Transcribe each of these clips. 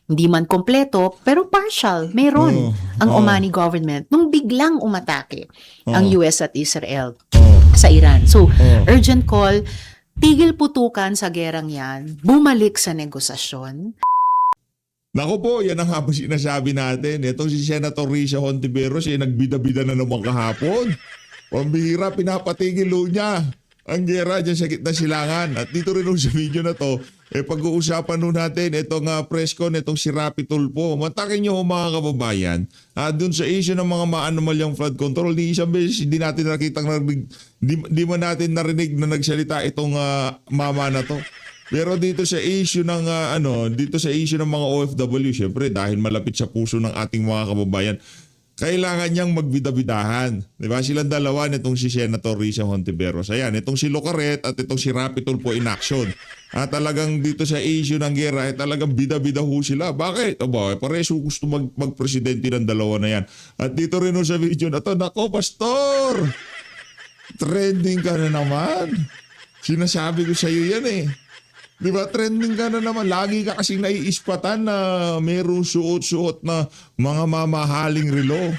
Hindi man kompleto, pero partial, meron ang Omani government nung biglang umatake ang US at Israel sa Iran. So, urgent call, tigil putukan sa gerang yan, bumalik sa negosasyon. Nako po, yan ang habang sinasabi natin. Itong si Senator Risa Hontiveros, nagbida-bida na naman kahapon. Pambihira, pinapatigil niya ang gera dyan sa gitna silangan. At dito rin sa video na to, pag-uusapan nun natin itong press con, itong si Rapi Tulfo. Matakin nyo mga kababayan, dun sa issue ng mga maanomalyang flood control, di isang beses hindi natin nakitang di man natin narinig na nagsalita itong mama na to. Pero dito sa issue ng dito sa issue ng mga OFW, syempre dahil malapit sa puso ng ating mga kababayan, kailangan niyang magbida-bidahan. 'Di ba? Silang dalawa nitong si Senator Risa Hontiveros. Ayan, itong si Locaret at itong si Rapi Tulfo in action. Talagang dito sa issue ng gera, talagang bida-bida ho sila. Bakit? Aba, pareho gusto magpresidente ng dalawa na yan. At dito rin ho sa video na to, nako pastor! Trending ka na naman. Sinasabi ko sa iyo yan eh. Di ba, trending ka na naman. Lagi ka kasing naiispatan na mayroong suot-suot na mga mamahaling relo.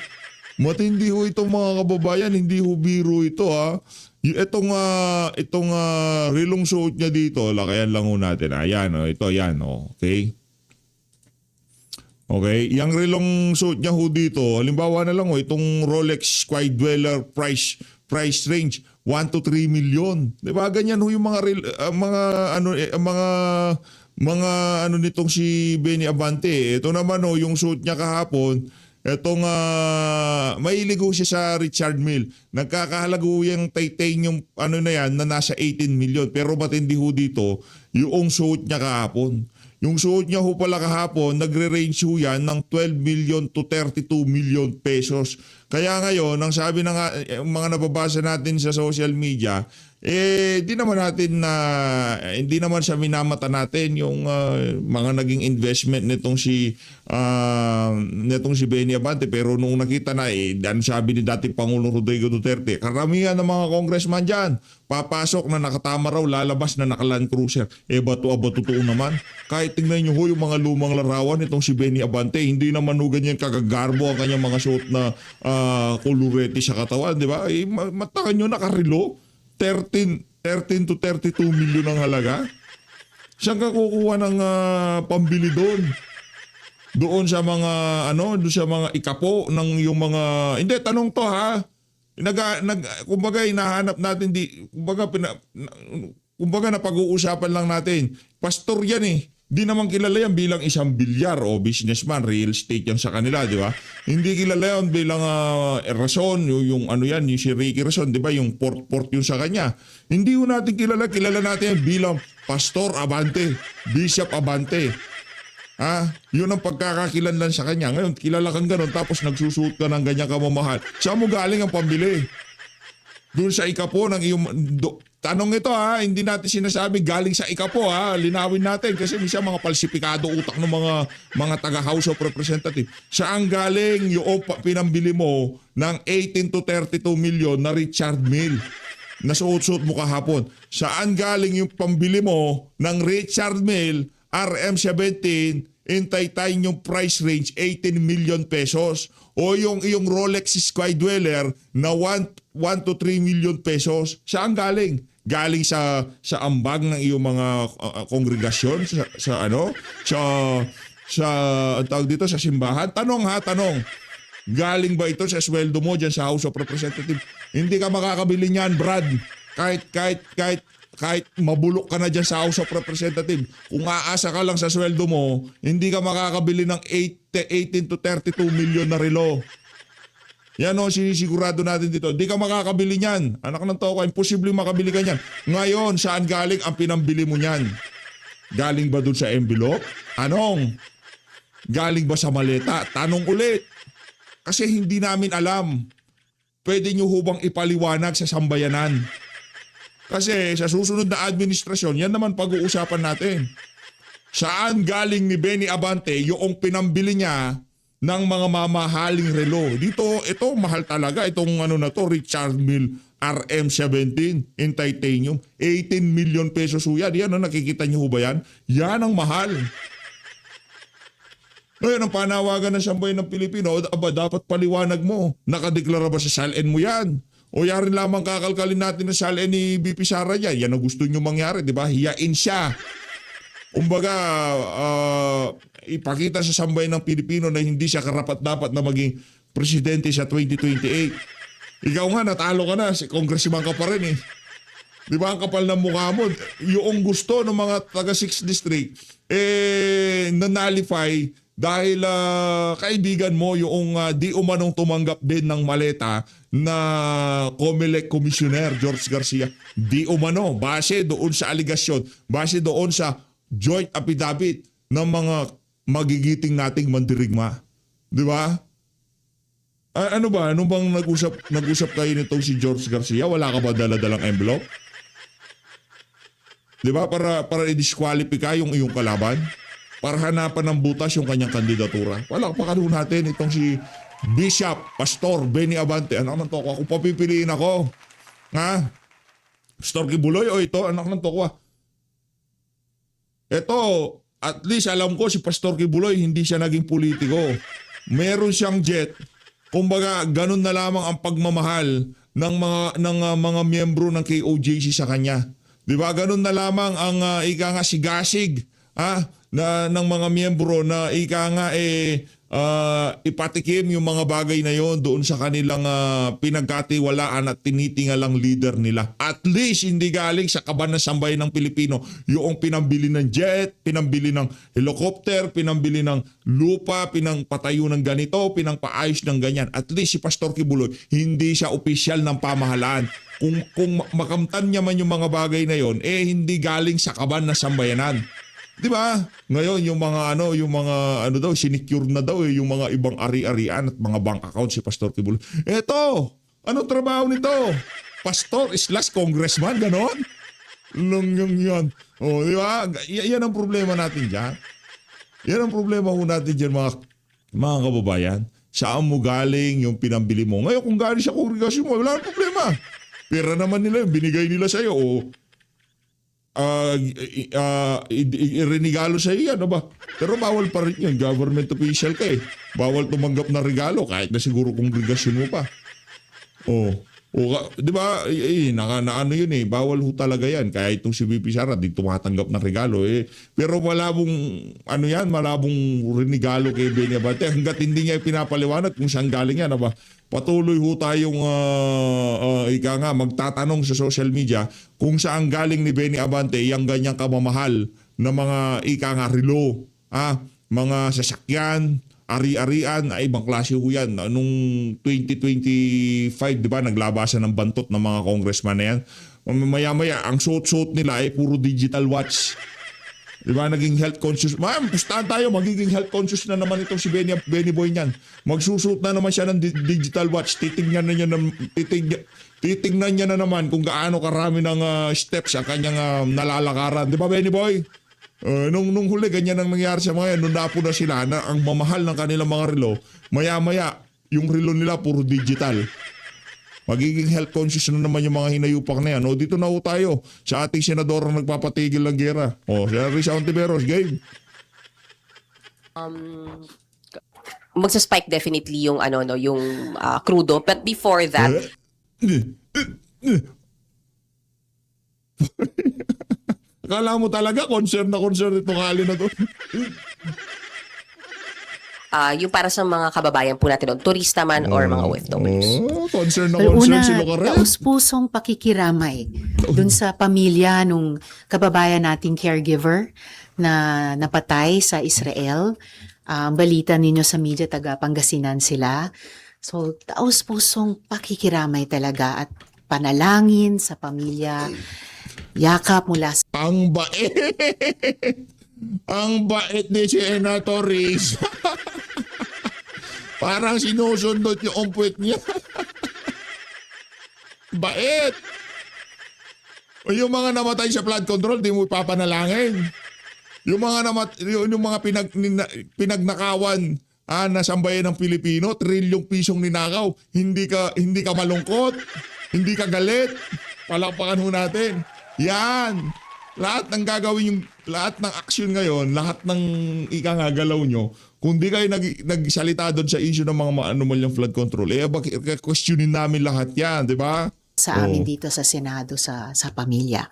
Matindi ho itong mga kababayan, hindi ho biro ito ha. Itong relong suot niya dito, lakayan lang ho natin. Ayan, ito, yan, okay? Okay, yung relong suot niya ho dito, halimbawa na lang itong Rolex Sky Dweller price range 1 to 3 million. 'Di ba? Ganyan ho yung mga nitong si Benny Abante. Ito naman yung suit niya kahapon. Etong mahilig ho siya sa Richard Mille. Nagkakahalaga ho yung titanium na yan na nasa 18 million. Pero matindi ho dito yung suit niya kahapon. Yung suot niya ho pala kahapon, nagre-range ho yan ng 12 million to 32 million pesos. Kaya ngayon, ang sabi ng mga nababasa natin sa social media, hindi naman siya minamata natin yung mga naging investment nitong si Benny Abante. Pero nung nakita na, dan sabi ni dating Pangulong Rodrigo Duterte, karamihan ng mga congressman dyan, papasok na nakatama raw, lalabas na naka-Land Cruiser. Totoo naman. Kahit tingnan nyo ho yung mga lumang larawan nitong si Benny Abante, hindi naman ho ganyan kagagarbo ang kanyang mga suot na kulureti sa katawan, di ba? Matakan nyo nakarilo. 13 to 32 milyon ang halaga. Saan ka kukuha ng pambili doon? Doon sa mga doon sa mga ikapo ng yung mga hindi tanong to ha. Kumbaga hinahanap natin kumbaga napag-uusapan lang natin. Pastor yan eh. Di naman kilala yan bilang isang bilyar o businessman, real estate yan sa kanila, di ba? Hindi kilala yan bilang Rason, yung si Ricky Rason, di ba? Yung port yun sa kanya. Hindi yun natin kilala natin yan bilang Pastor Abante, Bishop Abante. Yun ang pagkakakilanlan sa kanya. Ngayon, kilala kang ganun, tapos nagsusuot ka ng ganyang kamamahal. Saan mo galing ang pambili? Doon sa ikapo ng iyong... Tanong ito hindi natin sinasabi galing sa ikapo linawin natin kasi minsan mga palsipikado utak ng mga taga House of Representatives. Saan galing yung pinambili mo ng 18 to 32 million na Richard Mille na suot-suot mo kahapon? Saan galing yung pambili mo ng Richard Mille RM17 in titanium price range 18 million pesos o yung iyong Rolex Sky Dweller na 1 to 3 million pesos? Saan galing? Galing sa ambag ng iyong mga kongregasyon ang tawag dito sa simbahan? Tanong. Galing ba ito sa sweldo mo diyan sa House of Representatives? Hindi ka makakabili niyan, Brad. Kahit mabulok ka na dyan sa House of Representatives, kung aasa ka lang sa sweldo mo, hindi ka makakabili ng 18 to 32 million na relo. Yan sinisigurado natin dito. Hindi ka makakabili niyan. Anak ng tao ka, imposible makabili ka niyan. Ngayon, saan galing ang pinambili mo niyan? Galing ba dun sa envelope? Anong? Galing ba sa maleta? Tanong ulit. Kasi hindi namin alam. Pwede nyo hubang ipaliwanag sa sambayanan. Kasi sa susunod na administrasyon, yan naman pag-uusapan natin. Saan galing ni Benny Abante yung pinambili niya ng mga mamahaling relo? Dito, ito mahal talaga. Itong Richard Mille RM17 in titanium. 18 million pesos ho yan. Yan nakikita niyo ho ba yan? Yan ang mahal. Ngayon, ang panawagan ng sambayan ng Pilipino, aba, dapat paliwanag mo. Nakadeklara ba sa SALN mo yan? O yarin lamang kakalkalin natin ng SALN ni BP Sara yan. Yan ang gusto nyo mangyari, di ba? Hiyain siya. Kumbaga, ipakita sa sambayan ng Pilipino na hindi siya karapat-dapat na maging presidente sa 2028. Ikaw nga, natalo ka na. Congressman ka pa rin eh. Di ba ang kapal ng mukha mo? Yung gusto ng mga taga 6th District, nanalify dahil kaibigan mo yung di umanong tumanggap din ng maleta na COMELEC Commissioner George Garcia. Di umano, base doon sa aligasyon, base doon sa joint affidavit ng mga magigiting nating mandirigma. Di ba? Ano ba? Ano bang nag-usap kayo nitong si George Garcia? Wala ka ba dala-dalang envelope? Di ba? Para i-disqualify yung iyong kalaban? Para hanapan ng butas yung kanyang kandidatura. Wala pa natin itong si Bishop, Pastor Benny Abante. Anak ng toko, kung papipiliin ako. Ha? Pastor Kibuloy o ito? Anak ng toko. Ito, at least alam ko si Pastor Kibuloy hindi siya naging politiko. Meron siyang jet. Kumbaga, ganun na lamang ang pagmamahal ng mga miyembro ng KOJC sa kanya. 'Di ba? Ganun na lamang ang ika nga sigasig ng mga miyembro na ika nga ipatikim yung mga bagay na yon doon sa kanilang pinagkatiwalaan at tinitingalang leader nila. At least hindi galing sa kaban ng sambayan ng Pilipino yung pinambili ng jet, pinambili ng helicopter, pinambili ng lupa, pinangpatayo ng ganito, pinangpaayos ng ganyan. At least si Pastor Kibuloy, hindi siya opisyal ng pamahalaan. Kung makamtan niya man yung mga bagay na yon, hindi galing sa kaban ng sambayanan. Di ba? Ngayon yung mga daw sinecure na daw yung mga ibang ari-arian at mga bank account si Pastor Kibuloy. Eto, ano trabaho nito? Pastor / congressman, ganon? Yung yan. O, di ba? Yan ang problema natin dyan. Yan ang problema ho natin dyan mga kababayan. Saan mo galing yung pinambili mo? Ngayon kung galing sa kongregasyon mo, wala nang problema. Pera naman nila yung binigay nila sa'yo o irenigalo sa iyan, ba? Pero bawal pa rin yan, government official ka eh. Bawal tumanggap na regalo kahit na siguro kongregasyon mo pa. Di ba? Ano yun eh, bawal ho talaga yan. Kaya itong si VP Sara, di tumatanggap ng regalo eh. Pero malabong renigalo kay Benny Abante. Hanggat hindi niya pinapaliwanag kung saan galing yan, ba? Patuloy ho tayong magtatanong sa social media kung saan galing ni Benny Abante yung ganyang kamamahal na mga relo, mga sasakyan, ari-arian, ay ibang klase ho yan. Noong 2025, di ba, naglabasan ng bantot ng mga congressman na yan. Maya-maya, ang suot-suot nila ay puro digital watch. Di ba, naging health conscious. Pustahan tayo, magiging health conscious na naman itong si Benny Boy niyan. Magsusuot na naman siya ng digital watch. Titingnan niya na naman kung gaano karami ng steps ang kanyang nalalakaran. Di ba, Benny Boy? Nung huli, ganyan ang nangyari sa mga yan. Nung napo na sila na ang mamahal ng kanilang mga relo, maya-maya, yung relo nila puro digital. Magiging health conscious na naman yung mga hinayupak na yan. Dito na ho tayo sa ating senador na nagpapatigil ng gera. Senator Risa Hontiveros, game. Magsa-spike definitely yung crudo, but before that, Akala mo talaga concern itong hali na to. yung para sa mga kababayan po natin, turista man or mga OFWs. Concern Una, si Locaret. taus-pusong pakikiramay dun sa pamilya nung kababayan nating caregiver na napatay sa Israel. Balita ninyo sa media, taga Pangasinan sila. So, taus-pusong pakikiramay talaga at panalangin sa pamilya. Yakap mula sa Ang bait! Ang bait ni Senator Riz. Parang sinusundot yung puwet niya. Bait! O yung mga namatay sa flood control, di mo ipapanalangin. Yung mga pinagnakawan na sambayan ng Pilipino, trilyong pisong ninakaw, hindi ka malungkot, hindi ka galit. Palakpakan ho natin. Yan. Lahat ng gagawin lahat ng aksyon ngayon, lahat ng galaw nyo, Kung di kayo nagsalita doon sa issue ng mga anomalyang flood control, questionin namin lahat yan, di ba? sa amin dito sa Senado sa pamilya.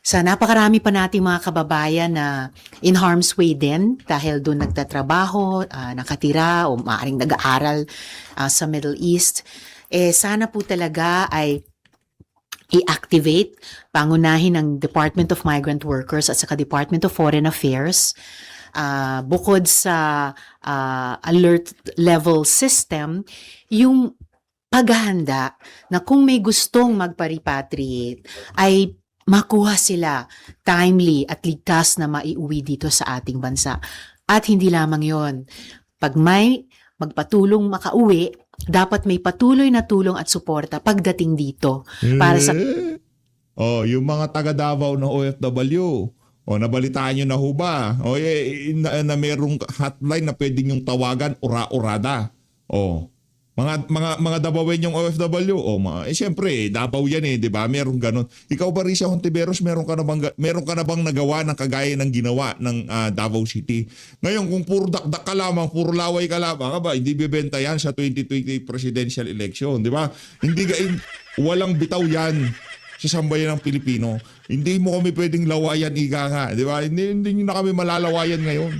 Sa napakarami pa nating mga kababayan na in harm's way din dahil doon nagtatrabaho, nakatira o maaaring nag-aaral sa Middle East, sana po talaga ay i-activate pangunahin ng Department of Migrant Workers at saka Department of Foreign Affairs bukod sa alert level system, yung paghahanda na kung may gustong magpa-repatriate ay makuha sila timely at ligtas na maiuwi dito sa ating bansa. At hindi lamang yon. Pag may magpatulong makauwi, dapat may patuloy na tulong at suporta pagdating dito para sa yung mga taga Davao na OFW. Nabalitaan nyo na ho ba? Na merong hotline na pwedeng yung tawagan, ora-orada. Mga Davaoen yung OFW, siyempre, Davao yan di ba? Meron ganun. Ikaw ba, Risa Hontiveros, meron ka na bang nagawa ng kagaya ng ginawa ng Davao City? Ngayon, kung puro dakdak ka lamang, puro laway ka lamang, hindi bibenta yan sa 2020 presidential election, di ba? Walang bitaw yan sa sambayan ng Pilipino. Hindi mo kami pwedeng lawayan, ika nga, di ba? Hindi nyo na kami malalawayan ngayon.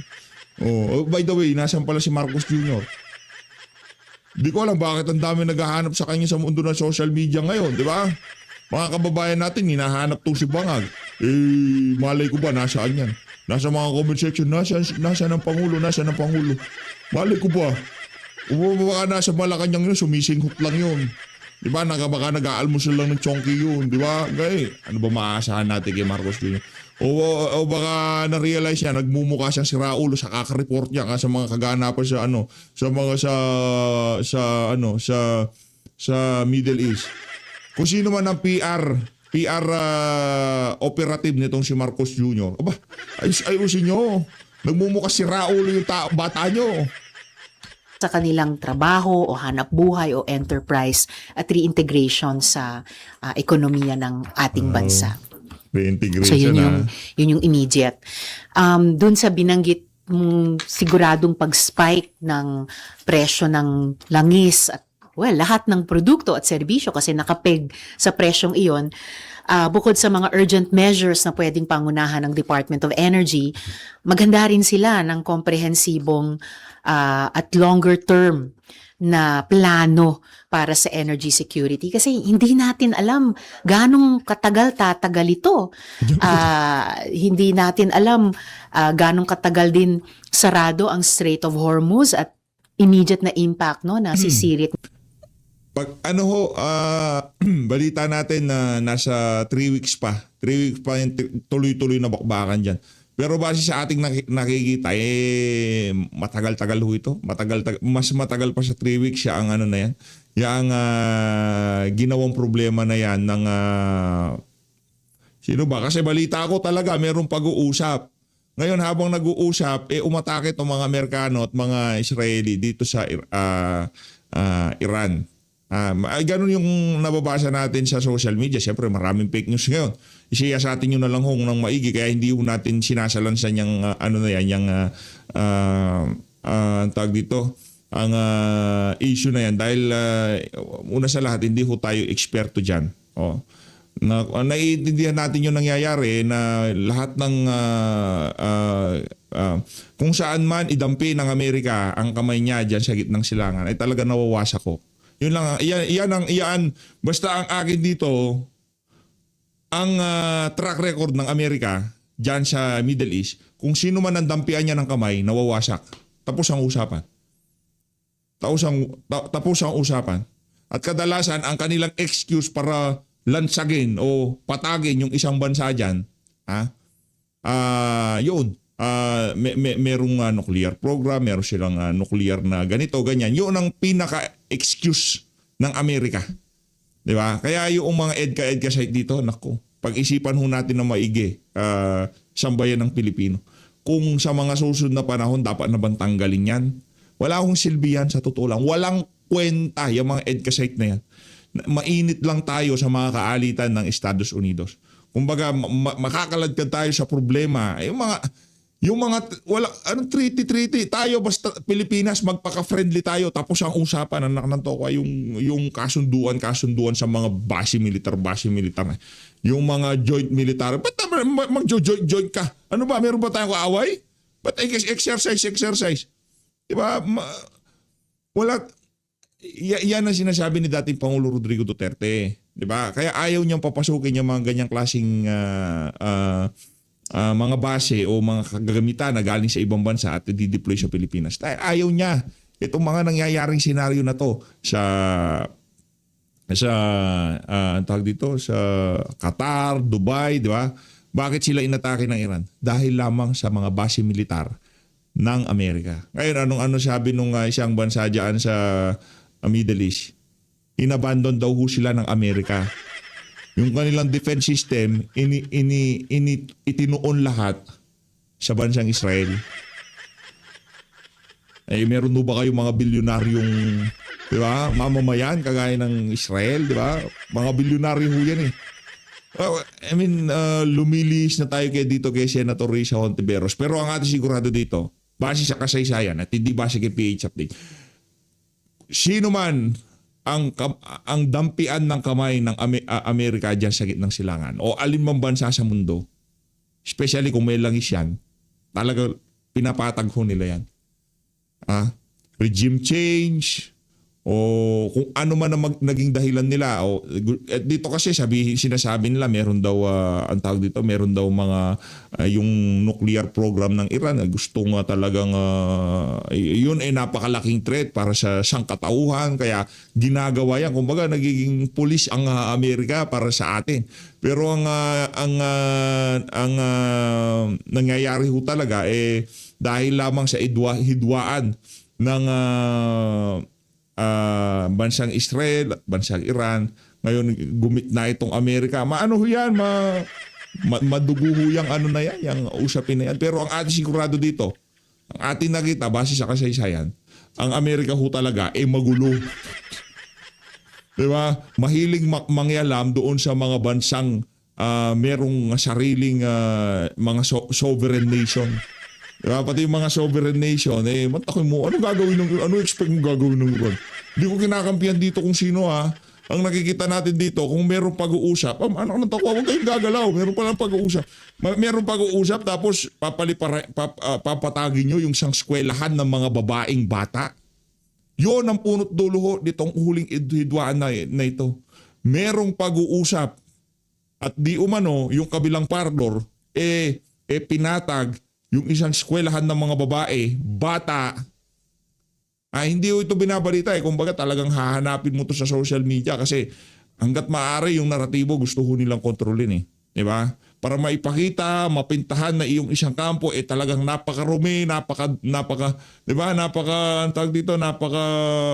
By the way, nasan pala si Marcos Jr.? Di ko alam bakit ang dami naghahanap sa kanya sa mundo ng social media ngayon, di ba? Mga kababayan natin, hinahanap tong si Bangag. Malay ko ba, nasaan yan? Nasa mga comment section, nasaan ang Pangulo, nasaan ang Pangulo? Malay ko ba? Baka nasa Malacanang yun, sumisinghot lang yun. Di ba? Baka nag-aalmusal lang ng chonky yun, di ba? Ano ba maaasahan natin kay Marcos Jr.? O baka na-realize niya, nagmumukha siyang si Raul sa kaka-report niya sa mga kaganapan sa Middle East. Kung sino man ang PR operative nitong si Marcos Jr. Ayusin nyo. Nagmumukha si Raul yung bata nyo. Sa kanilang trabaho o hanap buhay o enterprise at reintegration sa ekonomiya ng ating bansa. Reintegration So yun yung immediate. Doon sa binanggit mong siguradong pag-spike ng presyo ng langis at lahat ng produkto at serbisyo kasi nakapeg sa presyong iyon, bukod sa mga urgent measures na pwedeng pangunahan ng Department of Energy, maghanda rin sila ng komprehensibong at longer term na plano para sa energy security kasi hindi natin alam ganong katagal tatagal ito. Hindi natin alam ganong katagal din sarado ang Strait of Hormuz at immediate na impact na sisirit. Pag balita natin na nasa 3 weeks pa yung tuloy-tuloy na bakbakan dyan. Pero base sa ating nakikita, matagal-tagal ho ito. Mas matagal pa sa 3 weeks siya ang na yan. Yung ginawang problema na yan ng sino ba? Kasi balita ko talaga merong pag-uusap. Ngayon habang nag-uusap, umatake itong mga Amerikano at mga Israeli dito sa Iran. Ganun yung nababasa natin sa social media. Siyempre maraming fake news ngayon. Isiya sa atin yun na lang hong ng maigi kaya hindi yung natin sinasalansan yung tawag dito ang issue na yan dahil una sa lahat hindi ho tayo eksperto dyan. Naiintindihan natin yung nangyayari na lahat ng kung saan man idampi ng Amerika ang kamay niya dyan sa gitnang silangan ay talaga nawawasak ko. Yun lang, iyan basta ang akin dito ang track record ng Amerika dyan sa Middle East, kung sino man ang dampian niya ng kamay, nawawasak. Tapos ang usapan. Tapos ang usapan. At kadalasan, ang kanilang excuse para lansagin o patagin yung isang bansa dyan, merong nuclear program, meron silang nuclear na ganito, ganyan. Yun ang pinaka-excuse ng Amerika. Di ba? Kaya yung mga EDCA site dito, naku, pag-isipan ho natin na maigi sambayan ng Pilipino. Kung sa mga susunod na panahon, dapat na bang tanggalin yan? Wala akong silbi yan sa totoo lang. Walang kwenta yung mga EDCA site na yan. Mainit lang tayo sa mga kaalitan ng Estados Unidos. Kumbaga, makakaladkad tayo sa problema. Yung wala, anong treaty, tayo basta Pilipinas, magpaka-friendly tayo. Tapos ang usapan, anak ng toko, yung kasunduan sa mga base militar. Yung mga joint military. Ba't mag-joint ka? Ano ba, meron ba tayong kaaway? Ba't exercise? Diba? Wala, yan ang sinasabi ni dating Pangulo Rodrigo Duterte. Diba? Kaya ayaw niyang papasukin yung mga ganyang klaseng mga base o mga kagamitan na galing sa ibang bansa at di-deploy sa Pilipinas. Ayaw niya. Itong mga nangyayaring senaryo na to sa tawag dito, sa Qatar, Dubai, di ba? Bakit sila inatake ng Iran? Dahil lamang sa mga base militar ng Amerika. Ngayon, ano sabi nung isang bansa dyan sa Middle East? Inabandon daw ho sila ng Amerika. Yung kanilang defense system, itinuon lahat sa bansang Israel. Eh, meron ba kayo mga bilyonaryong, di ba, mamamayan kagaya ng Israel, di ba? Mga bilyonaryo ho yan eh. Lumilis na tayo dito kay Senator Risa Hontiveros. Pero ang ating sigurado dito, base sa kasaysayan at hindi base kay PH Update, sino man ang dampian ng kamay ng Amerika dyan sa gitnang silangan o alinmang bansa sa mundo, especially kung may langis yan, talaga pinapatag ho nila yan. Regime change o kung ano man ang naging dahilan nila. Dito kasi sinasabi nila meron daw ang tawag dito, meron daw mga yung nuclear program ng Iran na gustong talagang yun ay napakalaking threat para sa sangkatauhan, kaya ginagawa yan. Kumbaga nagiging pulis ang Amerika para sa atin. Pero ang nangyayari ho talaga dahil lamang sa hidwaan ng bansang Israel at bansang Iran. Ngayon gumit na itong Amerika. Maano ho yan? Madugo ho yung ano na yan, yung usapin na yan. Pero ang ating sigurado dito, ang ating nakita base sa kasaysayan, ang Amerika ho talaga magulo. Diba? Mahilig mangyalam doon sa mga bansang merong sariling mga sovereign nation. Diba? Pati yung mga sovereign nation, matakin mo, ano expect mo gagawin ng Iran? Hindi ko kinakampihan dito kung sino Ang nakikita natin dito, kung merong pag-uusap, anak ng takwa, huwag kayong gagalaw, meron palang pag-uusap. Meron pag-uusap, tapos papatagin nyo yung isang eskwelahan ng mga babaeng bata. Yun ang punot dulo ho ditong huling hidwaan na ito. Merong pag-uusap at di umano yung kabilang partner, pinatag yung isang eskwelahan ng mga babae, bata. Hindi ito binabalita Kumbaga talagang hahanapin mo to sa social media kasi hanggat maaari yung naratibo gusto ho nilang kontrolin Di ba? Para maipakita, mapintahan na iyong isang kampo talagang napakarumi, di ba? Napaka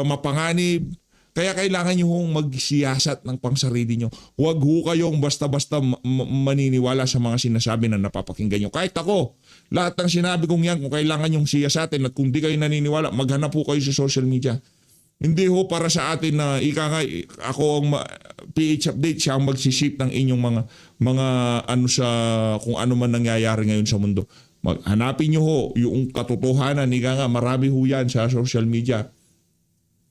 mapanganib. Kaya kailangan nyo hong magsiyasat ng pangsarili nyo. Huwag ho kayong basta-basta maniniwala sa mga sinasabi na napapakinggan nyo. Kahit ako, lahat ng sinabi kong yan, kung kailangan nyong siyasatin at kung di kayo naniniwala, maghanap po kayo sa social media. Hindi ho para sa atin na ako ang PH Update, siya ang magsisip ng inyong mga sa kung ano man nangyayari ngayon sa mundo. Hanapin nyo ho yung katotohanan, marami ho yan sa social media.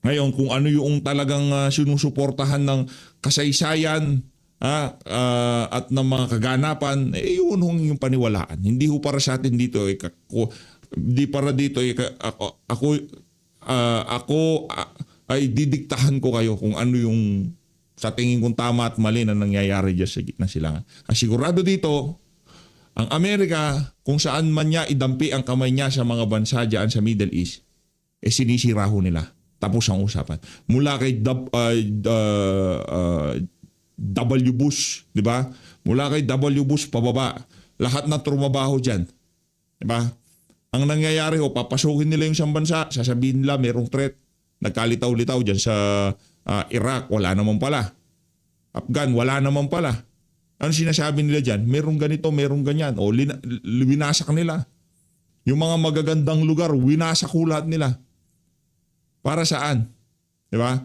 Ngayon, kung ano yung talagang sinusuportahan ng kasaysayan at ng mga kaganapan, yun yung paniwalaan. Hindi ho para sa atin dito. Hindi para dito. Ako ay didiktahan ko kayo kung ano yung sa tingin kong tama at mali na nangyayari dyan sa gitna silangan. Sigurado dito, ang Amerika, kung saan man niya idampi ang kamay niya sa mga bansa dyan sa Middle East, sinisira ho nila. Tapos ang usapan. Mula kay W. Bush, di ba? Mula kay W. Bush pababa, lahat na trumabaho dyan. Di ba? Ang nangyayari papasukin nila yung isang bansa, sasabihin nila merong threat. Nagkalitaw-litaw dyan sa Iraq, wala naman pala. Afghan, wala naman pala. Ano sinasabi nila dyan? Merong ganito, merong ganyan. Winasak nila. Yung mga magagandang lugar, winasak lahat nila. Para saan? Di ba?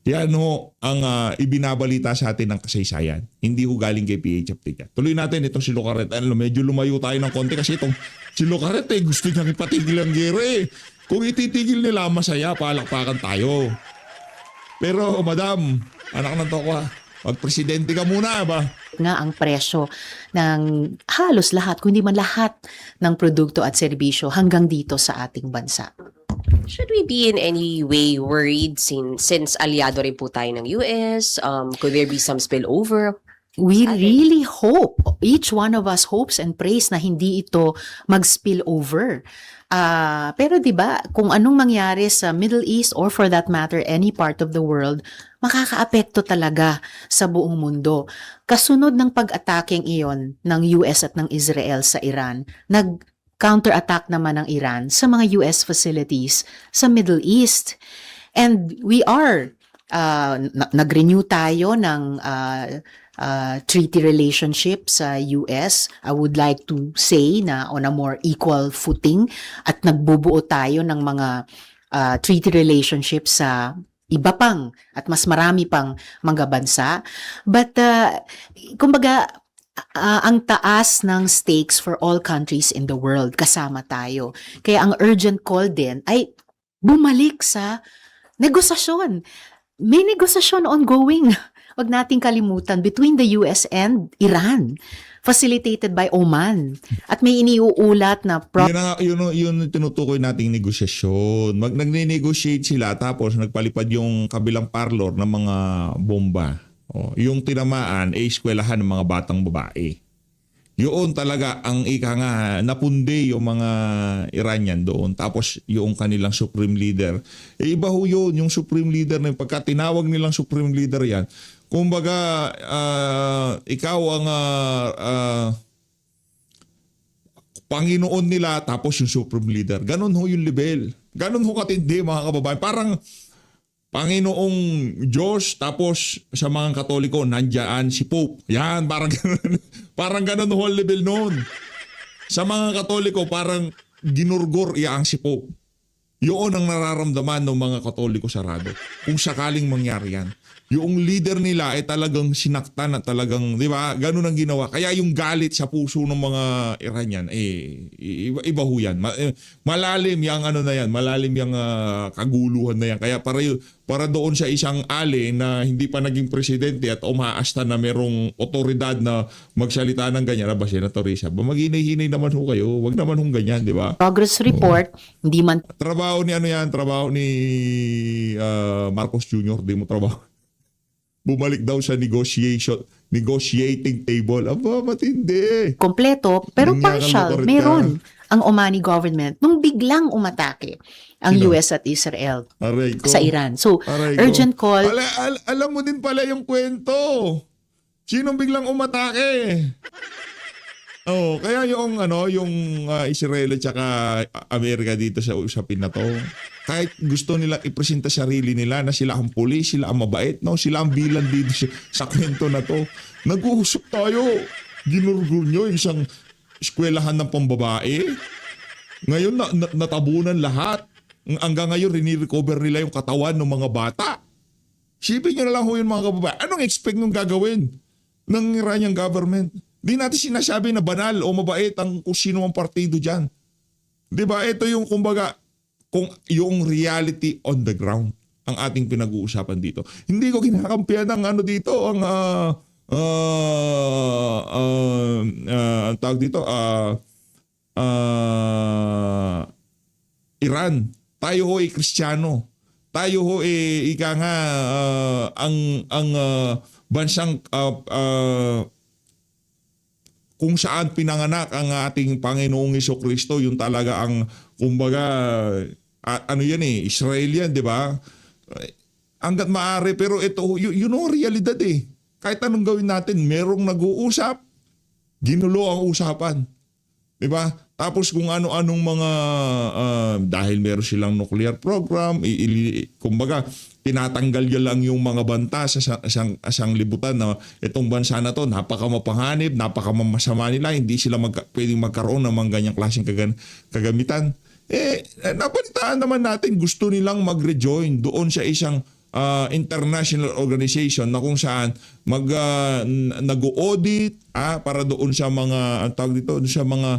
Yan ho ang ibinabalita sa atin ng kasaysayan. Hindi ho galing kay PH Update yan. Tuloy natin itong si Lucaret. Medyo lumayo tayo ng konti kasi itong si Lucaret gusto niyang ipatigil ang gera Kung ititigil nila, masaya, palakpakan tayo. Pero madam, anak ng tokwa, magpresidente ka muna ba? Nga ang presyo ng halos lahat, kundi man lahat ng produkto at serbisyo hanggang dito sa ating bansa. Should we be in any way worried since aliado rin po tayo ng US? Could there be some spillover? We really hope, each one of us hopes and prays na hindi ito mag-spill over. Pero 'di ba, kung anong mangyari sa Middle East or for that matter any part of the world, makakaapekto talaga sa buong mundo. Kasunod ng pag-atakeng iyon ng US at ng Israel sa Iran, nag-counterattack naman ng Iran sa mga US facilities sa Middle East. And we are nag-renew tayo ng treaty relationship sa US. I would like to say na on a more equal footing at nagbubuo tayo ng mga treaty relationship sa iba pang at mas marami pang mga bansa. But kumbaga ang taas ng stakes for all countries in the world, kasama tayo. Kaya ang urgent call din ay bumalik sa negosasyon. May negosasyon ongoing. Wag nating kalimutan, between the US and Iran, facilitated by Oman. At may iniuulat na Yun tinutukoy nating negosasyon. Nagne-negotiate sila tapos nagpalipad yung kabilang parlor ng mga bomba. Yung tinamaan ay eskwelahan ng mga batang babae. Yun talaga ang ika nga napundi yung mga Iranian doon. Tapos yung kanilang supreme leader. Iba ho yun, yung supreme leader na pagka tinawag nilang supreme leader yan. Kumbaga, ikaw ang Panginoon nila tapos yung supreme leader. Ganon ho yung level. Ganon ho katindi mga kababayan. Parang Panginoong Diyos tapos sa mga Katoliko nandiyan si Pope. Yan, parang ganun. Parang ganun ho ang level noon. Sa mga Katoliko parang ginurgor iyang si Pope. Yun ang nararamdaman ng mga Katoliko sarado. Kung sakaling mangyari yan. Yung leader nila ay talagang sinaktan at talagang, di ba, ganun ang ginawa. Kaya yung galit sa puso ng mga Iranian, iba ho yan. Malalim yung ano na yan, malalim yung kaguluhan na yan. Kaya para doon sa isang ali na hindi pa naging presidente at umaasta na merong otoridad na magsalita ng ganyan, ba, Senator Risa, maghinay-hinay naman ho kayo. Wag naman hong ganyan, di ba? progress report, hindi man Trabaho ni Marcos Jr., di mo trabaho. Bumalik daw sa negotiating table. Aba, matindi. kompleto, pero Nangyakang partial, motorita. meron ang Omani government nung biglang umatake ang Sino? US at Israel Aray ko. sa Iran. So, Aray ko. urgent call, Alam mo din pala yung kwento. Sinong biglang umatake? Kaya yung Israel at saka Amerika dito sa usapin na to. Kahit gusto nila ipresenta sarili nila na sila ang pulis, sila ang mabait, sila ang bilang dito sa kwento na to. Nag-uusap tayo. Ginurgul nyo isang eskwelahan ng pambabae. Ngayon natabunan lahat. Hanggang ngayon rini-recover nila yung katawan ng mga bata. Sipin nyo na lang ho yun mga kababae. Anong expect nung gagawin ng Iranian government? Di natin sinasabi na banal o mabait ang kung sino ang partido dyan. Di ba? Ito yung kumbaga, kung yung reality on the ground ang ating pinag-uusapan dito. Hindi ko kinakampihan ng dito, ang tawag dito, Iran. Tayo ho ay Kristiyano. Tayo ho ika nga ang bansang kung saan pinanganak ang ating Panginoong Hesukristo, yung talaga ang kumbaga Israelian, di ba? Hangga't maaari, pero ito yun ang realidad eh. Kahit anong gawin natin, merong nag-uusap, ginulo ang usapan. Di ba? Tapos kung ano-anong mga dahil meron silang nuclear program, kumbaga tinatanggal nyo lang yung mga banta sa isang libutan na itong bansa na to, napakamapanganib, napakamamasama nila, hindi sila pwedeng magkaroon ng mga ganyang klaseng kagamitan. Napalitaan naman natin, gusto nilang mag-rejoin doon sa isang international organization na kung saan nag-audit para doon sa mga doon sa mga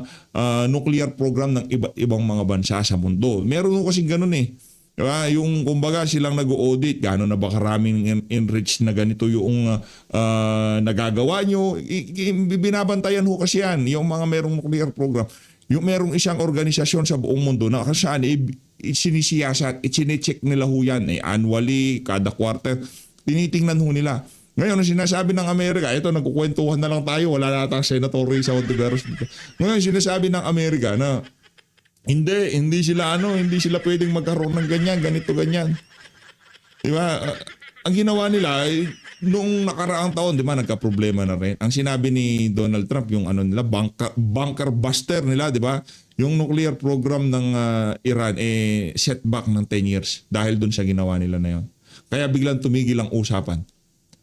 nuclear program ng iba't ibang mga bansa sa mundo. Meron kasi ganun eh. Diba? Yung kumbaga silang nag-audit, gaano na ba karaming enriched na ganito yung nagagawa nyo. Binabantayan ho kasi yan, yung mga merong nuclear program. Yung merong isang organisasyon sa buong mundo na kasi saan sinisiyasat, chine-check nila ho yan annually, kada quarter, tinitingnan ho nila. Ngayon, ang sinasabi ng Amerika, ito nagkukwentuhan na lang tayo, wala na tayong Senator Risa Hontiveros dito. Ngayon, sinasabi ng Amerika na hindi sila pwedeng magkaroon ng ganito, ganyan. Diba? Ang ginawa nila, noong nakaraang taon, di ba, nagka-problema na rin. Ang sinabi ni Donald Trump, yung nila, bunker buster nila, di ba? Yung nuclear program ng Iran, setback ng 10 years dahil dun sa ginawa nila na yun. Kaya biglang tumigil ang usapan.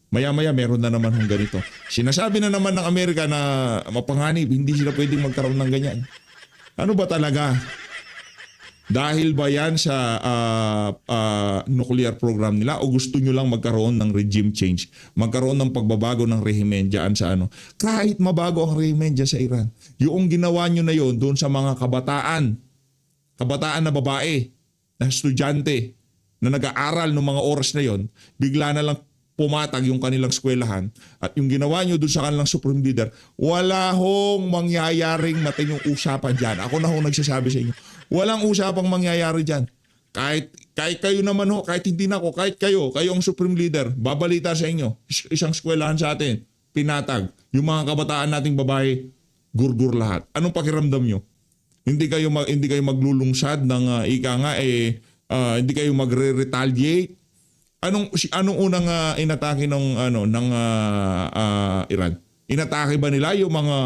Maya-maya, meron na naman hong ganito. Sinasabi na naman ng Amerika na mapanganib, hindi sila pwedeng magkaroon ng ganyan. Ano ba talaga? Dahil ba yan sa nuclear program nila o gusto nyo lang magkaroon ng regime change? Magkaroon ng pagbabago ng rehimen dyan sa Kahit mabago ang rehimen dyan sa Iran. Yung ginawa nyo na yon doon sa mga kabataan na babae, na estudyante, na nag-aaral ng mga oras na yon, bigla na lang pumatag yung kanilang eskwelahan at yung ginawa nyo doon sa kanilang supreme leader, wala hong mangyayaring matinong usapan dyan. Ako na hong nagsasabi sa inyo. Walang usapang mangyayari dyan. Kahit kayo naman ho, kahit hindi na ako, kahit kayo ang supreme leader, babalita sa inyo, isang eskwelahan sa atin, pinatag. Yung mga kabataan nating babae, gurgur lahat. Anong pakiramdam nyo? Hindi kayo maglulungsad ng hindi kayo magre-retaliate. Anong unang inatake ng Iran? Inatake ba nila yung mga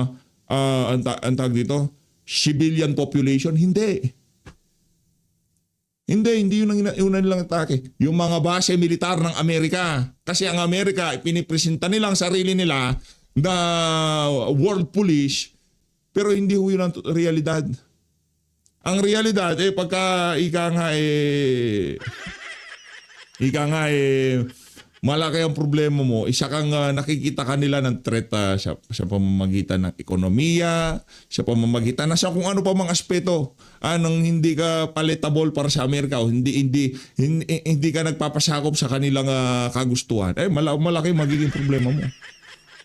ang tawag dito, civilian population? Hindi yun ang una nilang atake. Yung mga base militar ng Amerika. Kasi ang Amerika, pinipresenta nilang sarili nila na world police, pero hindi ho yun ang realidad. Ang realidad, pagka malaki ang problema mo, isa kang nakikita kanila ng threat sa pamamagitan ng ekonomiya, sa pamamagitan sa kung ano pa mga aspeto nang hindi ka palatable para sa Amerika o hindi ka nagpapasakop sa kanilang kagustuhan. Malaki magiging problema mo.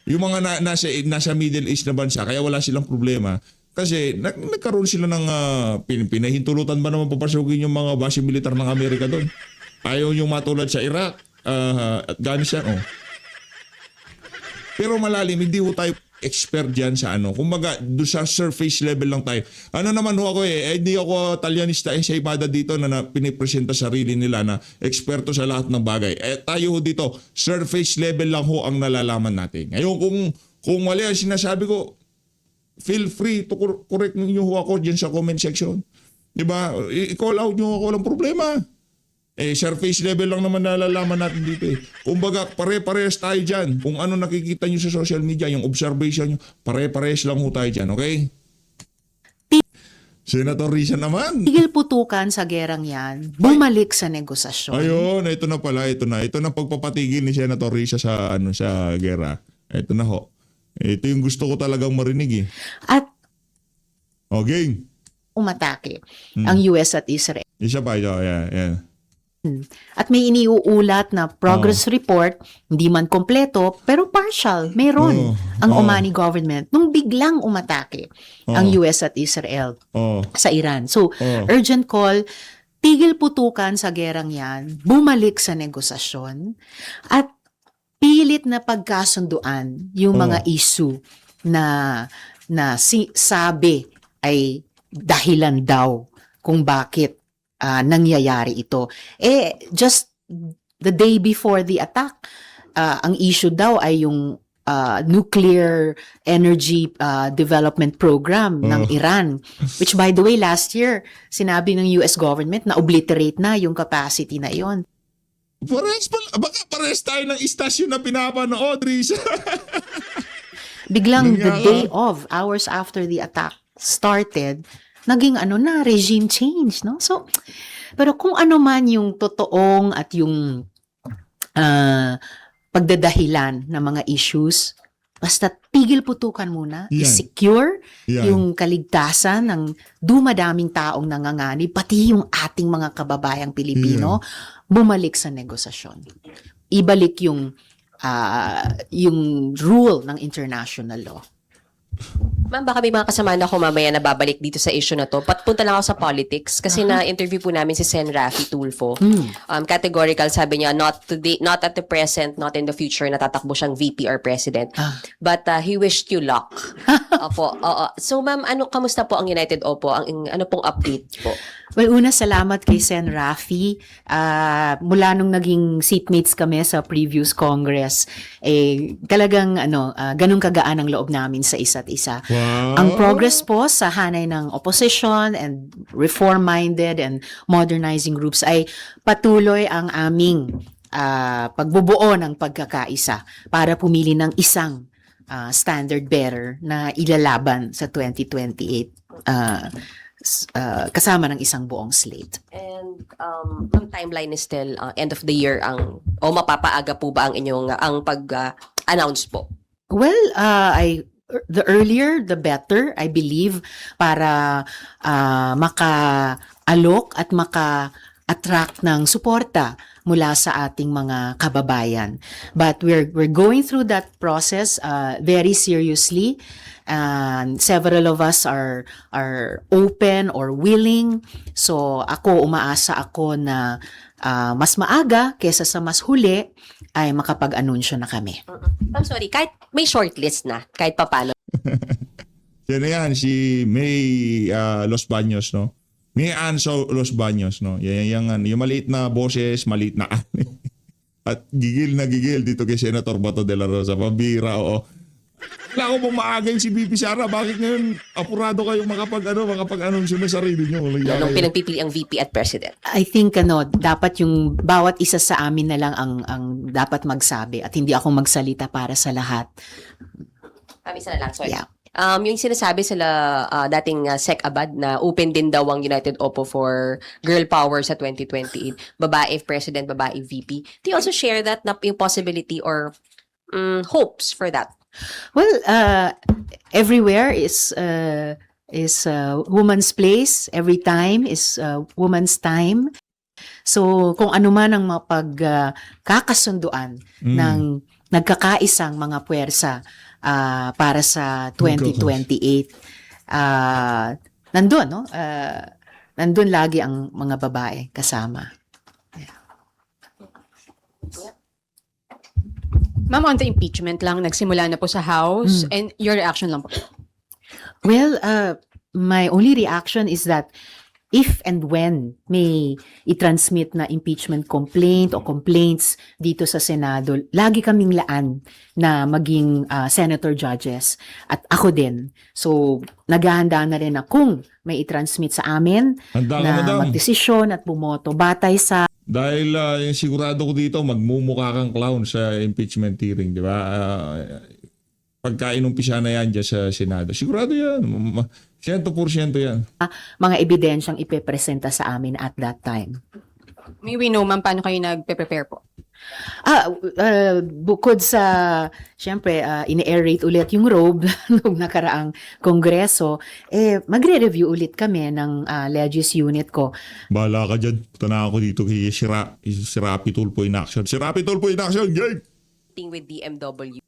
Yung mga nasa Middle East na bansa, kaya wala silang problema. Kasi nagkaroon sila ng pinahintulutan ba naman papasukin yung mga base militar ng Amerika doon? Ayaw yung matulad sa Iraq at Afghanistan. Pero malalim, hindi ho tayo expert dyan sa Kumbaga, doon sa surface level lang tayo. Naman ho ako hindi ako talyanista sa ibada dito na pinipresenta sarili nila na eksperto sa lahat ng bagay. Tayo ho dito, surface level lang ho ang nalalaman natin. Ngayon, kung mali ang sinasabi ko, feel free to correct niyo ho ako dyan sa comment section. Diba? I-call out nyo ako, walang problema. Surface level lang naman nalalaman natin dito Kumbaga, pare-parehas tayo dyan. Kung ano nakikita nyo sa social media, yung observation nyo, pare-parehas lang ho tayo dyan, okay? Senator Risa naman. Tigil putukan sa gerang yan, bumalik sa negosasyon. Ayun, ito na pala, ito na pagpapatigil ni Senator Risa sa gera. Ito na ho. Ito yung gusto ko talagang marinig At okay. Umatake ang US at Israel. Isa pa ito, yeah. At may iniuulat na progress report, hindi man kompleto, pero partial, meron ang Omani government nung biglang umatake ang US at Israel sa Iran. So, urgent call, tigil putukan sa gerang yan, bumalik sa negosasyon, at pilit na pagkasunduan yung mga issue na sabi ay dahilan daw kung bakit nangyayari ito. Just the day before the attack, ang issue daw ay yung nuclear energy development program ng Iran, which by the way, last year, sinabi ng US government na obliterate na yung capacity na yon. Baka pares tayo ng istasyon na pinapanood, Risa. Biglang the day of, hours after the attack started, naging regime change, no? So, pero kung ano man yung totoong at yung ah, pagdadahilan ng mga issues. Basta tigil putukan muna, Yan. i-secure Yan. yung kaligtasan ng dumadaming taong nanganganib, pati yung ating mga kababayang Pilipino, bumalik sa negosasyon. Ibalik yung rule ng international law. Ma'am, baka may mga kasama na ako mamaya na babalik dito sa issue na to. Punta lang ako sa politics kasi na-interview po namin si Sen. Raffy Tulfo. Categorical, sabi niya, not today, not at the present, not in the future, natatakbo siyang VP or President. But he wished you luck. Opo, oo. So ma'am, kamusta po ang United Opo? Ano pong update po? Well, una, salamat kay Sen. Raffy. Mula nung naging seatmates kami sa previous Congress, talagang ganun kagaan ang loob namin sa isa't isa. Wow. Ang progress po sa hanay ng opposition and reform-minded and modernizing groups ay patuloy ang aming pagbubuo ng pagkakaisa para pumili ng isang standard bearer na ilalaban sa 2028 kasama ng isang buong slate. And ang timeline is still end of the year o mapapaaga po ba ang inyong pag-announce po? Well, the earlier the better, I believe, para maka-alok at maka-attract ng suporta mula sa ating mga kababayan. But we're going through that process very seriously. And several of us are open or willing. So umaasa ako na mas maaga kesa sa mas huli ay makapag-anunsyo na kami. I'm sorry, kahit may shortlist na, kahit papano. Yan na yan, si May Los Baños, no? May Anso Los Baños, no? Yan, yung maliit na boses, maliit na at gigil na gigil dito kay Senator Bato de la Rosa. Pambira, oo. Wala ko pong maagay si BP Sara. Bakit ngayon apurado kayong makapag-anunsyo na sarili nyo? Anong pinagpipili ang VP at President? I think dapat yung bawat isa sa amin na lang ang dapat magsabi at hindi ako magsalita para sa lahat. Isa na lang, sorry. Yeah. Yung sinasabi sila dating Sec Abad na open din daw ang United Opo for girl power sa 2028. Babae President, babae VP. Do you also share that na yung possibility or hopes for that? Well, everywhere is woman's place. Every time is woman's time. So, kung ano man ang mapagkakasunduan ng nagkakaisang mga puwersa para sa 2028, nandun, no? Nandun lagi ang mga babae kasama. Ma'am, on the impeachment lang, nagsimula na po sa House and your reaction lang po. Well, my only reaction is that if and when may i-transmit na impeachment complaint o complaints dito sa Senado, lagi kaming laan na maging senator judges at ako din. So, naghahanda na rin na kung may i-transmit sa amin Handa ka, na madam. magdesisyon at bumoto batay sa Dahil sigurado ko dito, magmumukha kang clown sa impeachment hearing, di ba? Pagka inumpisa na yan dyan sa Senado, sigurado yan. 100% yan. mga ebidensyang ipepresenta sa amin at that time. May we know, ma'am, paano kayo nagpe-prepare po? Bukod sa, syempre, ini-aerate ulit yung robe nung nakaraang kongreso, magre-review ulit kami ng Legis unit ko. Bahala ka dyan. Punta na ako dito kay si Raffy Tulfo in action. Si Raffy Tulfo in action, gang! With DMW,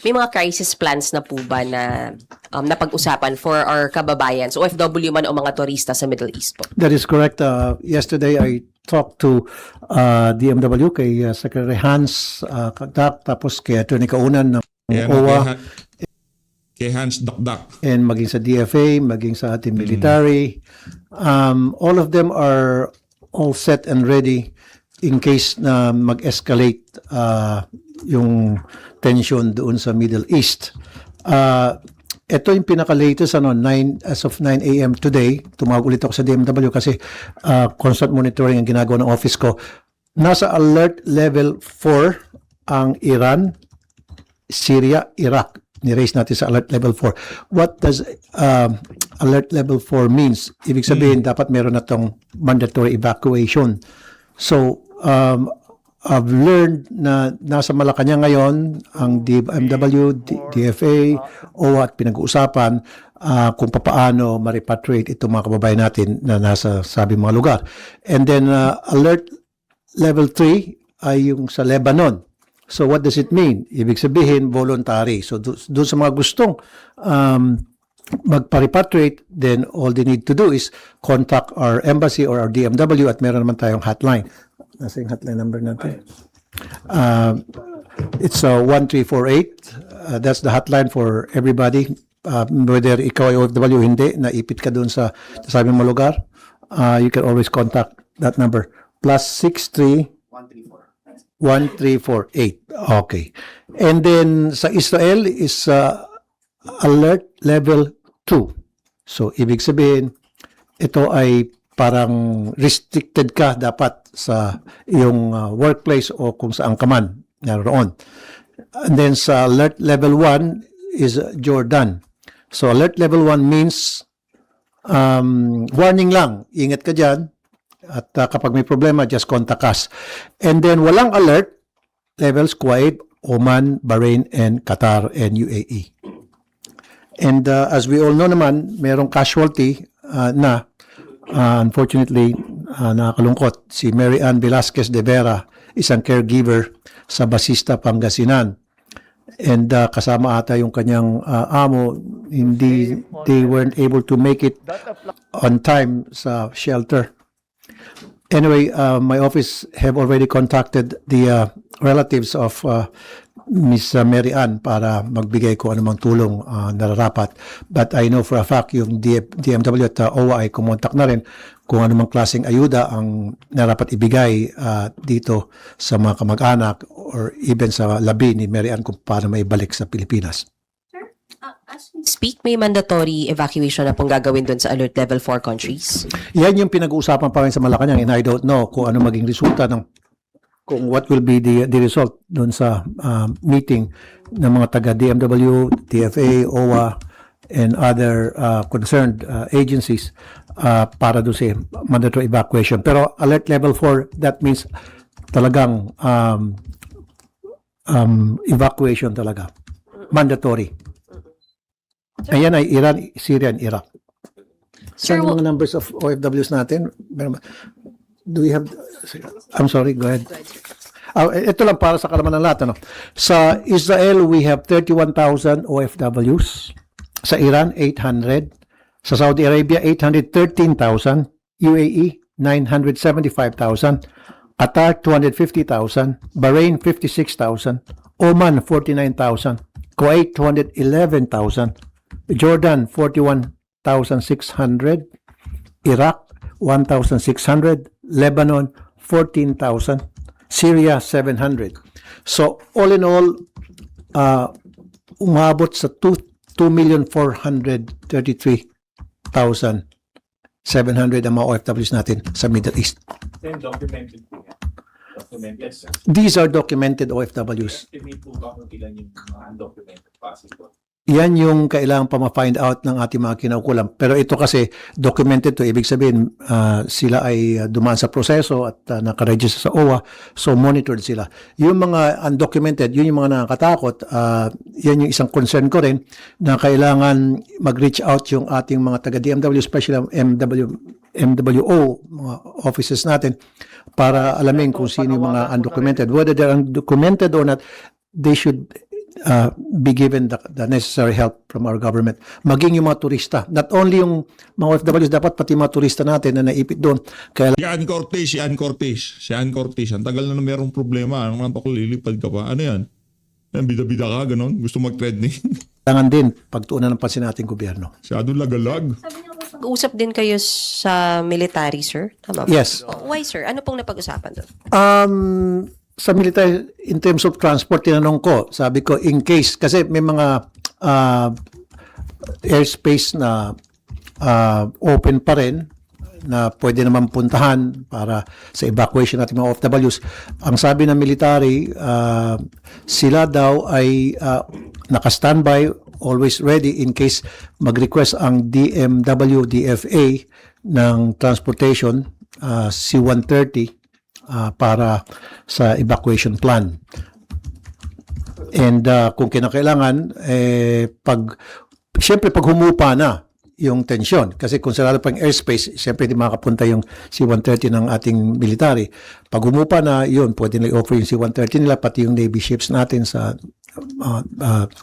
may mga crisis plans na po ba na napag-usapan for our kababayan, so OFW man o mga turista sa Middle East po? That is correct. Yesterday, I talked to DMW kay Secretary Hans Kagdak, tapos kay Atty. Kaunan ng OWA, Kay Hans Dakdak. and maging sa DFA, maging sa ating military. All of them are all set and ready in case na mag-escalate yung tension doon sa Middle East. Ito yung pinaka-latest, as of 9 a.m. today, tumawag ulit ako sa DMW kasi constant monitoring ang ginagawa ng office ko. Nasa alert level 4 ang Iran, Syria, Iraq. Ni-raise natin sa alert level 4. What does alert level 4 means? Ibig sabihin, dapat meron na tong mandatory evacuation. So, I've learned na nasa Malacanang ngayon ang DMW, DFA, OWA at pinag-uusapan kung paano ma-repatriate itong mga kababayan natin na nasa sabi mga lugar. And then alert level 3 ay yung sa Lebanon. So what does it mean? Ibig sabihin voluntary. So doon sa mga gustong magpa-repatriate, then all they need to do is contact our embassy or our DMW at meron naman tayong hotline. Nasa yung hotline number natin? It's 1348. That's the hotline for everybody. Whether ikaw ay OFW o hindi, naipit ka doon sa sabi mo lugar, you can always contact that number. +63 1348. Okay. And then sa Israel is alert level 2. So, ibig sabihin, ito ay parang restricted ka dapat sa iyong workplace o kung saan ka man naroon. And then sa alert level 1 is Jordan. So, alert level 1 means warning lang. Ingat ka dyan. At kapag may problema, just contact us. And then walang alert levels, Kuwait, Oman, Bahrain, and Qatar, and UAE. And as we all know naman, merong casualty na unfortunately nakakalungkot. Si Mary Ann Velasquez de Vera, isang caregiver sa Basista, Pangasinan. And kasama ata yung kanyang amo, they weren't able to make it on time sa shelter. Anyway, my office have already contacted the relatives of Miss Mary Ann para magbigay ko anumang tulong nararapat. But I know for a fact yung DMW at OWA ay kumontak na rin kung anumang klaseng ayuda ang narapat ibigay dito sa mga kamag-anak or even sa labi ni Mary Ann kung paano maibalik sa Pilipinas. Speak, may mandatory evacuation na pong gagawin doon sa alert level 4 countries? Yan yung pinag-uusapan pa rin sa Malacanang and I don't know kung ano maging resulta ng kung what will be the result doon sa meeting ng mga taga DMW, TFA, OWA, and other concerned agencies para doon sa mandatory evacuation. Pero alert level 4, that means talagang evacuation talaga. Mandatory. Ayan ay Iran, Syria, and Iraq. Sir, Saan yung mga numbers of OFWs natin? Do we have... I'm sorry, go ahead. Ito lang para sa kalaman ng lahat. Ano? Sa Israel, we have 31,000 OFWs. Sa Iran, 800. Sa Saudi Arabia, 813,000. UAE, 975,000. Qatar, 250,000. Bahrain, 56,000. Oman, 49,000. Kuwait, 211,000. Jordan, 41,600. Iraq, 1,600. Lebanon, 14,000. Syria, 700. So, all in all, umabot sa 2,433,700 ang mga OFWs natin sa Middle East. Then documented po yan. Documented. These are documented OFWs. Estimate po ba kung ilan yung mga undocumented possible? Yan yung kailangan pa ma-find out ng ating mga kinaukulan. Pero ito kasi documented to, ibig sabihin sila ay dumaan sa proseso at nakaregister sa OWA, so monitored sila. Yung mga undocumented, yun yung mga nakakatakot, yan yung isang concern ko rin na kailangan mag-reach out yung ating mga taga-DMW, especially MWO, mga offices natin, para alamin kung sino yung mga undocumented. Whether they're undocumented or not, they should be given the necessary help from our government. Maging yung mga turista. Not only yung mga OFWs, dapat pati mga turista natin na naipit doon. Kaya Si Ann Cortez. Ang tagal na merong problema. Ang mga bakol, lilipad ka pa. Ano yan? Yan, bida-bida ka, ganon. Gusto mag-trending. kailangan din pagtuunan ng pansin nating gobyerno. Masyadong lagalag. Mag-usap din kayo sa military, sir? Tama ba? Yes. Why, sir? Ano pong napag-usapan doon? Sa military, in terms of transport, tinanong ko, sabi ko, in case, kasi may mga airspace na open pa rin, na pwede naman puntahan para sa evacuation natin mga OFWs. Ang sabi ng military, sila daw ay naka-standby, always ready in case mag-request ang DMW, DFA ng transportation, C-130, para sa evacuation plan. And kung kinakailangan, siyempre pag humupa na yung tensyon, kasi kung sarado pa yung airspace, siyempre hindi makapunta yung C-130 ng ating military. Pag humupa na, yun, pwede nila offer yung C-130 nila, pati yung Navy ships natin sa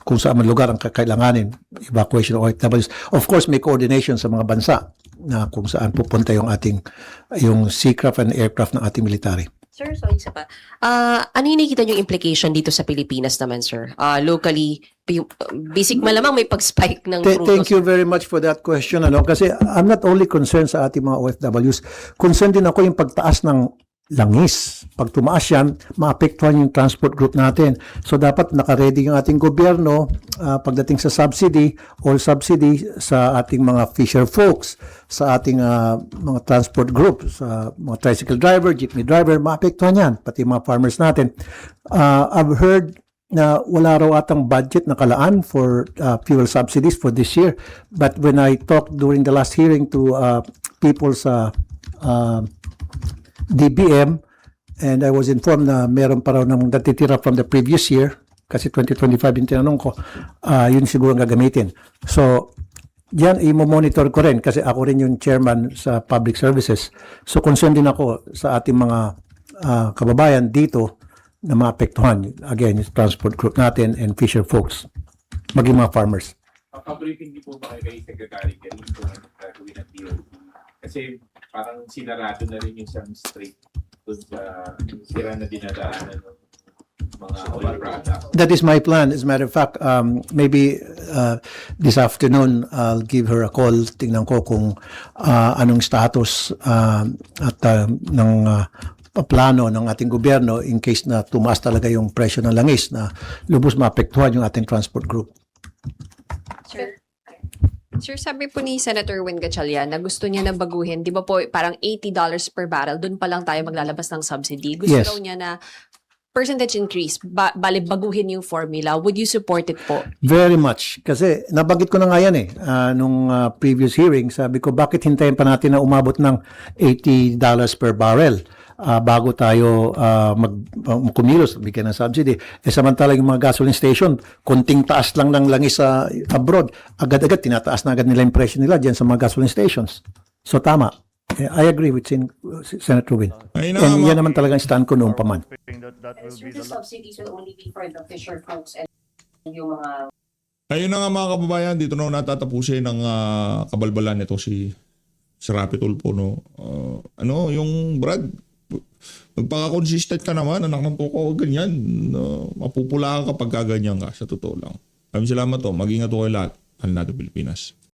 kung saan man lugar ang kakailanganin, evacuation of OFWs. Of course, may coordination sa mga bansa na kung saan pupunta yung seacraft and aircraft ng ating military. Sir, so isa pa. Ano yung nakikita yung implication dito sa Pilipinas naman, sir? Locally, basic malamang may pag-spike ng Thank you very much for that question. Kasi I'm not only concerned sa ating mga OFWs, concerned din ako yung pagtaas ng langis. Pag tumaas yan, maapektuhan yung transport group natin. So dapat nakaredy yung ating gobyerno pagdating sa subsidy, all subsidy sa ating mga fisher folks, sa ating mga transport group, sa mga tricycle driver, jeepney driver, maapektuhan yan, pati mga farmers natin. I've heard na wala raw atang budget na kalaan for fuel subsidies for this year. But when I talked during the last hearing to people sa DBM, and I was informed na meron pa raw ng natitira from the previous year, kasi 2025 yung tinanong ko, yun siguro ang gagamitin. So, yan, i-monitor ko rin kasi ako rin yung chairman sa public services. So, concerned din ako sa ating mga kababayan dito na maapektuhan. Again, yung transport group natin and fisher folks, maging mga farmers. Makabriefing din po ba kay Secretary Karim kung ano gagawin ng DOT? Kasi parang sinarado na rin yung isang street doon sa sira na dinadaanan ng mga oil products. That is my plan. As a matter of fact, maybe this afternoon, I'll give her a call. Tingnan ko kung anong status at ng plano ng ating gobyerno in case na tumaas talaga yung presyo ng langis na lubos maapektuhan yung ating transport group. Sir, sabi po ni Senator Win Gatchalian na gusto niya na baguhin, di ba po parang $80 per barrel, dun pa lang tayo maglalabas ng subsidy. Gusto Yes. raw niya na percentage increase, bali baguhin yung formula. Would you support it po? Very much. Kasi nabanggit ko na nga yan nung previous hearing, sabi ko bakit hintayin pa natin na umabot ng $80 per barrel bago tayo kumilos, bigyan ng subsidy. Samantala yung mga gasoline station, konting taas lang ng langis sa abroad, agad-agad tinataas na agad nila yung presyo nila dyan sa mga gasoline stations. So tama. I agree with Senator Win. Ayun na And nga, yan naman talagang stand ko noon pa man. the subsidies will only be for the fisher folks and yung mga Ayun na nga mga kababayan, dito na natatapusin ang kabalbalan nito si Rapi Tulfo. No? Yung Brad, magpaka-consistent ka naman, anak ng tuko, ganyan. Mapupula ka kapag ganyan ka, sa totoo lang. Maraming salamat to. Mag-ingat po kayo lahat. Mahal natin Pilipinas.